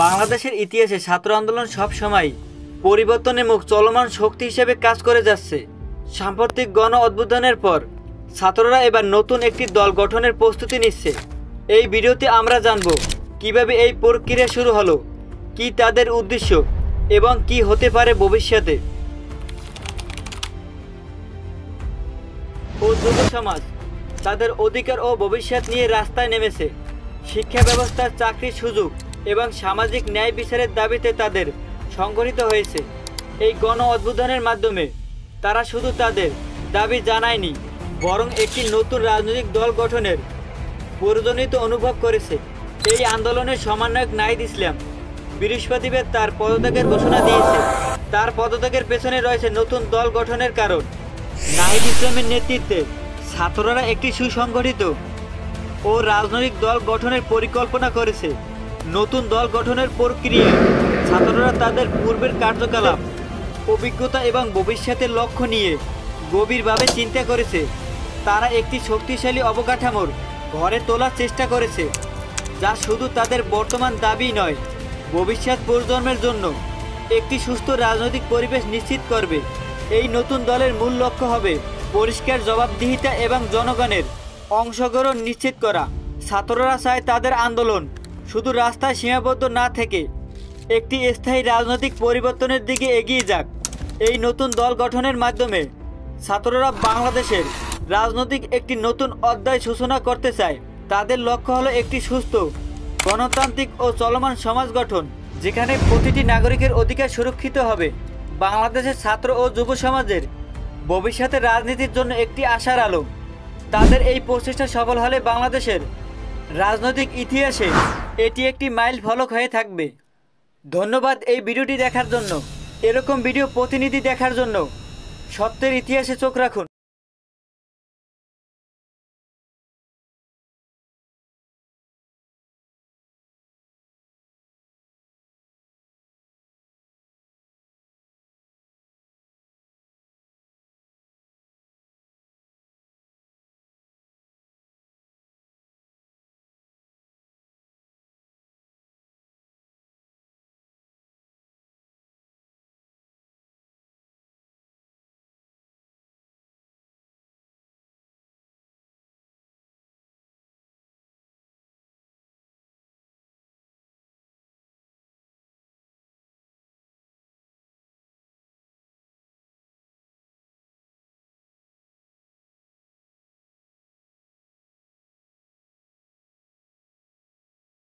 বাংলাদেশের ইতিহাসে ছাত্র আন্দোলন সব সময় পরিবর্তনের মুখ চলমান শক্তি হিসেবে কাজ করে যাচ্ছে। সাম্প্রতিক গণ অভ্যুত্থানের পর ছাত্ররা এবার নতুন একটি দল গঠনের প্রস্তুতি নিচ্ছে। এই ভিডিওতে আমরা জানব কিভাবে এই প্রক্রিয়া শুরু হলো, কি তাদের উদ্দেশ্য এবং কি হতে পারে ভবিষ্যতে। ও যুব সমাজ তাদের অধিকার ও ভবিষ্যৎ নিয়ে রাস্তায় নেমেছে। শিক্ষা ব্যবস্থার চাকরির সুযোগ এবং সামাজিক ন্যায় বিচারের দাবিতে তাদের সংগঠিত হয়েছে। এই গণ অভ্যুত্থানের মাধ্যমে তারা শুধু তাদের দাবি জানায়নি, বরং একটি নতুন রাজনৈতিক দল গঠনের প্রয়োজনীয়তা অনুভব করেছে। এই আন্দোলনের সমন্বয়ক নাহিদ ইসলাম বৃহস্পতিবার তার পদত্যাগের ঘোষণা দিয়েছে। তার পদত্যাগের পেছনে রয়েছে নতুন দল গঠনের কারণ। নাহিদ ইসলামের নেতৃত্বে ছাত্ররা একটি সুসংগঠিত ও রাজনৈতিক দল গঠনের পরিকল্পনা করেছে। নতুন দল গঠনের প্রক্রিয়ায় ছাত্ররা তাদের পূর্বের কার্যকলাপ, অভিজ্ঞতা এবং ভবিষ্যতের লক্ষ্য নিয়ে গভীরভাবে চিন্তা করেছে। তারা একটি শক্তিশালী অবকাঠামোর ঘরে তোলার চেষ্টা করেছে, যা শুধু তাদের বর্তমান দাবি নয়, ভবিষ্যৎ প্রজন্মের জন্য একটি সুস্থ রাজনৈতিক পরিবেশ নিশ্চিত করবে। এই নতুন দলের মূল লক্ষ্য হবে পরিষ্কার জবাবদিহিতা এবং জনগণের অংশগ্রহণ নিশ্চিত করা। ছাত্ররা চায় তাদের আন্দোলন শুধু রাস্তায় সীমাবদ্ধ না থেকে একটি স্থায়ী রাজনৈতিক পরিবর্তনের দিকে এগিয়ে যাক। এই নতুন দল গঠনের মাধ্যমে ছাত্ররা বাংলাদেশের রাজনৈতিক একটি নতুন অধ্যায় সূচনা করতে চায়। তাদের লক্ষ্য হলো একটি সুস্থ, গণতান্ত্রিক ও চলমান সমাজ গঠন, যেখানে প্রতিটি নাগরিকের অধিকার সুরক্ষিত হবে। বাংলাদেশের ছাত্র ও যুব সমাজের ভবিষ্যতের রাজনীতির জন্য একটি আশার আলো। তাদের এই প্রচেষ্টা সফল হলে বাংলাদেশের রাজনৈতিক ইতিহাসে এটি একটি মাইল ফলক হয়ে থাকবে। ধন্যবাদ এই ভিডিওটি দেখার জন্য। এরকম ভিডিও প্রতিনিধি দেখার জন্য সত্যের ইতিহাসে চোখ রাখুন।